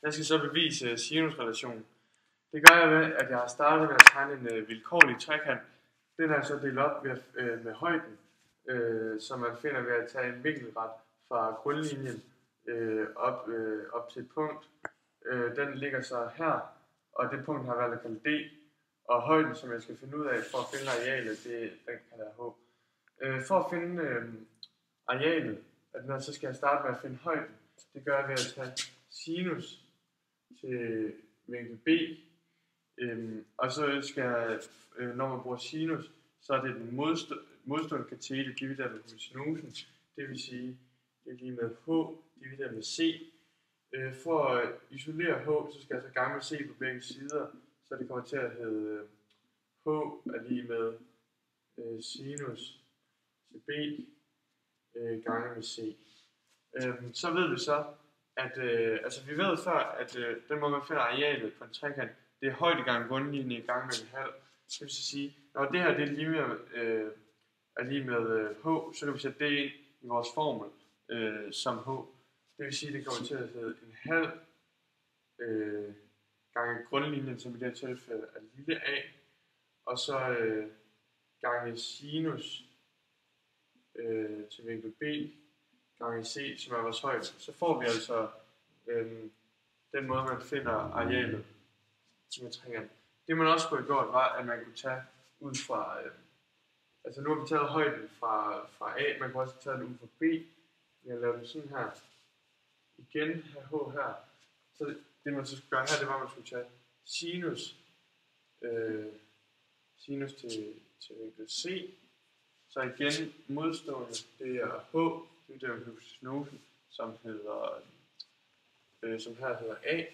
Jeg skal så bevise sinusrelationen. Det gør jeg ved, at jeg har startet med at tegne en vilkårlig trekant. Den er så delt op med højden, som man finder ved at tage en vinkelret fra grundlinjen op til et punkt. Den ligger så her, og det punkt har jeg valgt at kalde D. Og højden, som jeg skal finde ud af for at finde arealet, den kalder jeg H. For at finde arealet af den her, så skal jeg starte med at finde højden. Det gør jeg ved at tage sinus til vinkel B. Og så skal jeg, når man bruger sinus, så er det den modstående katete divideret med hypotenusen. Det vil sige, det er lige med H divideret med C. For at isolere H, så skal jeg så gange med C på begge sider, så det kommer til at hedde H er lige med sinus til B gange med C. Så ved vi så, at vi ved før, at den måde man finder arealet på en trekant, det er højde gange grundlinje gange med en halv. Det vil sige, når det her det er lige med H, så kan vi sætte det ind i vores formel som H. Det vil sige, at det kommer til at hedde en halv gange grundlinjen, som i det her tilfælde er lille a, og så gange sinus til vinkel B gange C, som er vores højde. Så får vi altså den måde, man finder arealet til metringen. Det man også kunne have gjort, var, at man kunne tage ud fra, altså nu har vi taget højden fra A, man kunne også tage den ud fra B. Vi har lavet den sådan her. Igen have H her. Så det man så skulle gøre her, det var, at man skulle tage sinus til vinkel C. Så igen modstående, det er H, det er hypotenusen, som her hedder A.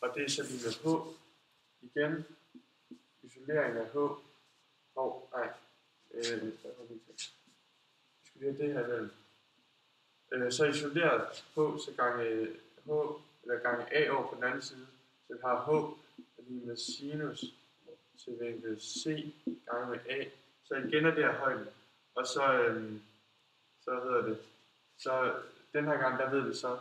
Og det er så lige med H. Igen, isolering af H. Vi skal lige have det her mellem. Så isoleret H, så gange A over på den anden side. Så vi har H lige med sinus til vinkel C gange med A. Så igen er det her højden. Og så hedder det. Så den her gang, der ved vi så,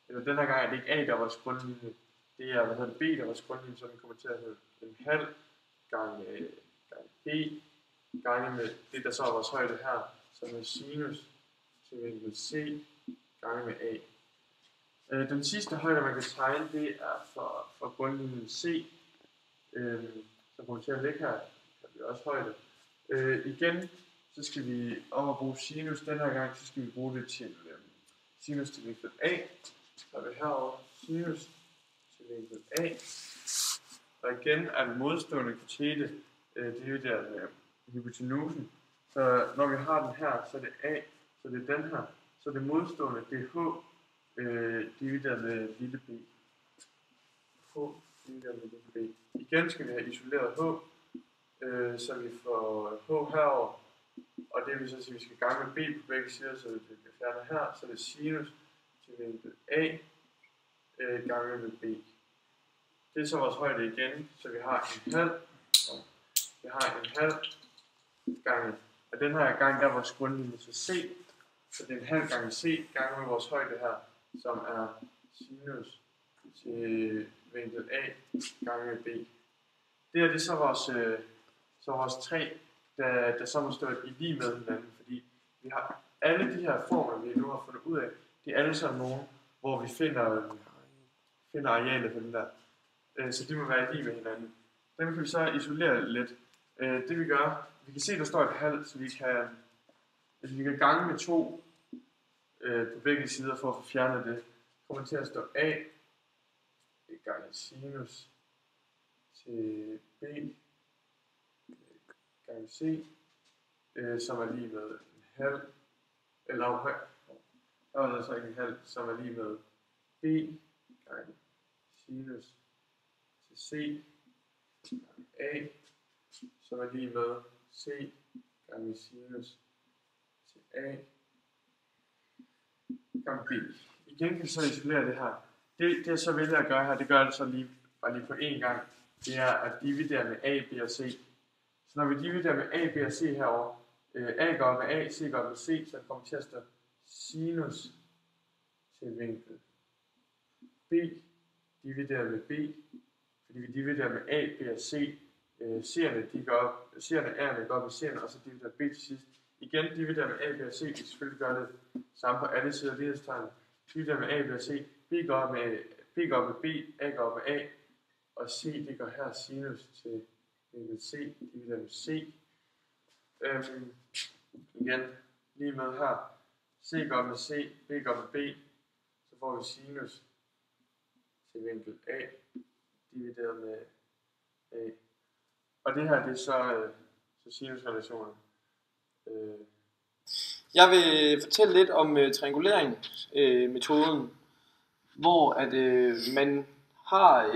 eller den her gang er det ikke A, der er vores grundlinje. Det er, B, der er vores grundlinje, så den kommer til at hedde en halv gange B gange med det, der så er vores højde her, som er sinus til vinkel C gange med A. Den sidste højde, man kan tegne, det er for grundlinjen C, som kommer til at ligge her. Der bliver også højde. Igen, så skal vi op og bruge sinus. Den her gang, så skal vi bruge det til sinus til vinkel A. Så er vi herovre sinus til vinkel A. Og igen er den modstående katete divideret med hypotenusen. Så når vi har den her, så er det A, så det er den her. Så det modstående, det er H divideret med lille b. H divideret med lille b. Igen skal vi have isoleret H, så vi får H herover. Og det vil så sige, at vi skal gange med B på begge sider, så det bliver fjernet her. Så det er sinus til vinkel A gange med B. Det er så vores højde igen, så vi har en halv. Vi har en halv gange, og den her gang der er vores grundlinje til C, så det er en halv gange C gange med vores højde her, som er sinus til vinkel A gange med B. Det er så vores tre, der så må stå i lige med hinanden, fordi vi har alle de her former, vi nu har fundet ud af, det er alle sammen nogle, hvor vi finder arealet på den der. Så de må være lige med hinanden. Dem kan vi så isolere lidt. Det vi gør, vi kan se, der står et halvt, så vi kan gange med 2 på begge sider for at få fjernet det. Det kommer til at stå A gange sinus til B gange C, som er lige med en halv, eller der er så ikke en halv, som er lige med B gange sinus til C gange A, som er lige med C gange sinus til A gange B. Igen kan vi så isolere det her. Det jeg så vælger at gøre her, det gør det så lige på én gang. Det er at dividere med A, B og C. Så når vi dividerer med A, B og C herovre, A går med A, C går med C, så det kommer til at stå sinus til vinkel B divideret med B, fordi vi dividerer med A, B og C. C'erne A'erne går op i C'erne, og så dividerer B til sidst. Igen dividerer med A, B og C, vi selvfølgelig gør det samme på alle sider af lighedstegn. Dividerer med A, B og C, B går op med B, A går op med A, og C det går her sinus til vinkel C, dividerer med C. Igen, lige med her, C går op med C, B går op med B, så får vi sinus til vinkel A, divideret med A. Og det her, det er så sinusrelationen. Jeg vil fortælle lidt om trianguleringsmetoden, hvor at man har,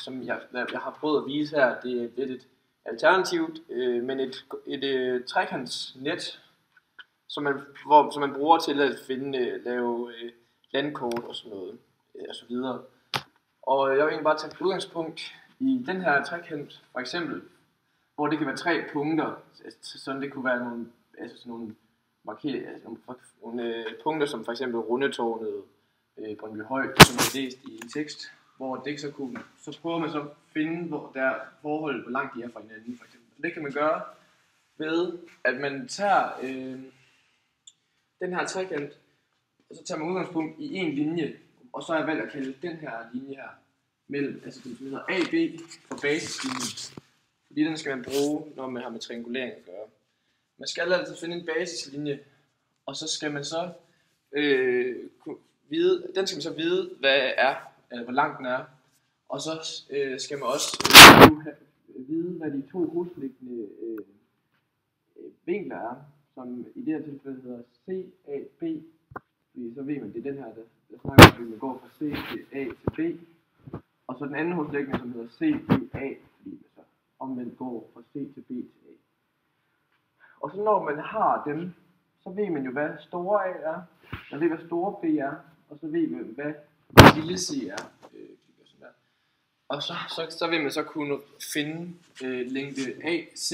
som jeg har prøvet at vise her, det er lidt et alternativt, men et trekantsnet, som man bruger til at lave landkort og sådan noget, og så videre. Og jeg vil egentlig bare tage udgangspunkt i den her trekant, for eksempel, hvor det kan være 3 punkter, sådan det kunne være nogle, altså sådan nogle nogle punkter, som for eksempel Rundetårnet, Brøndbyhøj, som er læst i en tekst, hvor det så prøver man så at finde, hvor der er forhold, hvor langt de er fra hinanden, for eksempel. Det kan man gøre ved, at man tager den her trekant, og så tager man udgangspunkt i en linje, og så har jeg valgt at kalde den her linje her, mellem, altså den som hedder AB for basislinjen, fordi den skal man bruge, når man har med triangulering at gøre. Man skal altid finde en basislinje, og så skal man så vide, hvad er, eller hvor lang den er, og så skal man også vide, hvad de 2 hovedliggende vinkler er, som i det her tilfælde hedder CAB, fordi så ved man, det er den her, der snakker om, at man går fra C til A til B, og så den anden hovedliggende, som hedder CBA, fordi man så omvendt går fra C til B til A. Og så når man har dem, så ved man jo, hvad store A er, man ved, hvad store B er, og så ved man, hvad lille C er. Og så vil man så kunne finde længde AC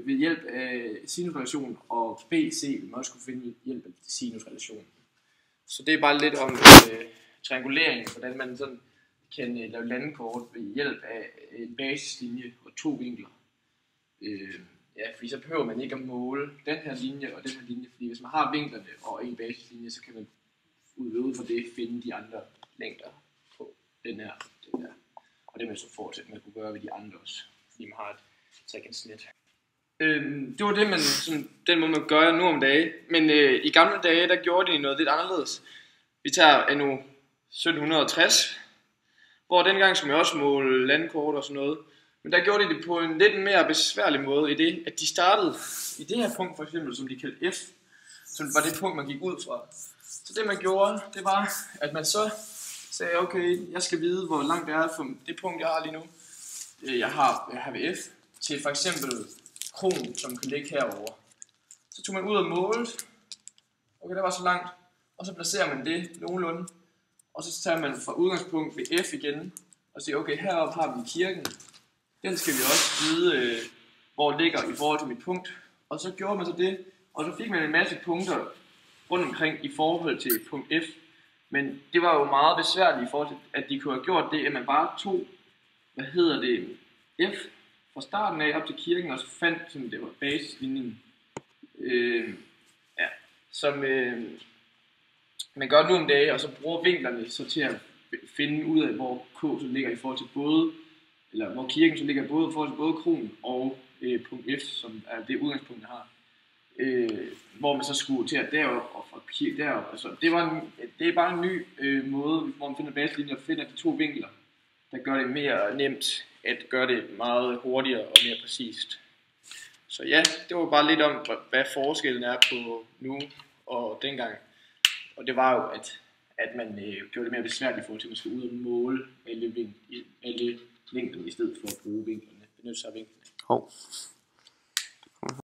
ved hjælp af sinusrelationen, og BC vil man også kunne finde ved hjælp af sinusrelationen. Så det er bare lidt om triangulering, hvordan man sådan kan lave landkort ved hjælp af en basislinje og 2 vinkler. Fordi så behøver man ikke at måle den her linje og den her linje, fordi hvis man har vinklerne og en basislinje, så kan man ud fra det finde de andre længder på den her. Og det man så fortsætte med at kunne gøre ved de andre også, fordi man har et trekantsnet. Det var det, den måde man gør nu om dagen, men i gamle dage, der gjorde de noget lidt anderledes. Vi tager anno 1760, hvor dengang som jeg også målte landkort og sådan noget, men der gjorde de det på en lidt mere besværlig måde i det, at de startede i det her punkt for eksempel, som de kaldte F, som var det punkt, man gik ud fra. Så det man gjorde, det var, at man så sagde, okay, jeg skal vide, hvor langt det er fra det punkt, jeg har lige nu. Jeg har ved F, til for eksempel kronen, som kan ligge herover. Så tog man ud og målte, okay, der var så langt, og så placerer man det nogenlunde, og så tager man fra udgangspunkt ved F igen, og siger, okay, heroppe har vi kirken, den skal vi også vide, hvor det ligger i forhold til mit punkt, og så gjorde man så det, og så fik man en masse punkter rundt omkring i forhold til punkt F, men det var jo meget besværligt i forhold til, at de kunne have gjort det, at man bare tog, F fra starten af op til kirken, og så fandt, som det var basislinjen, som man gør nu om dagen, og så bruger vinklerne så til at finde ud af, hvor K så ligger i forhold til både, eller hvor kirken så ligger både i forhold til både kronen og punkt F, som er det udgangspunkt, jeg har. Hvor man så skulle til at derop og fra kirken derop. Altså, det er bare en ny måde, hvor man finder basislinjer og finder de 2 vinkler, der gør det mere nemt at gøre det meget hurtigere og mere præcist. Så ja, det var bare lidt om, hvad forskellen er på nu og dengang. Og det var jo, at man gjorde det mere besværligt i forhold til, at man skulle ud og måle alle vinklerne i stedet for at bruge vinklerne. Benytte sig af vinklerne.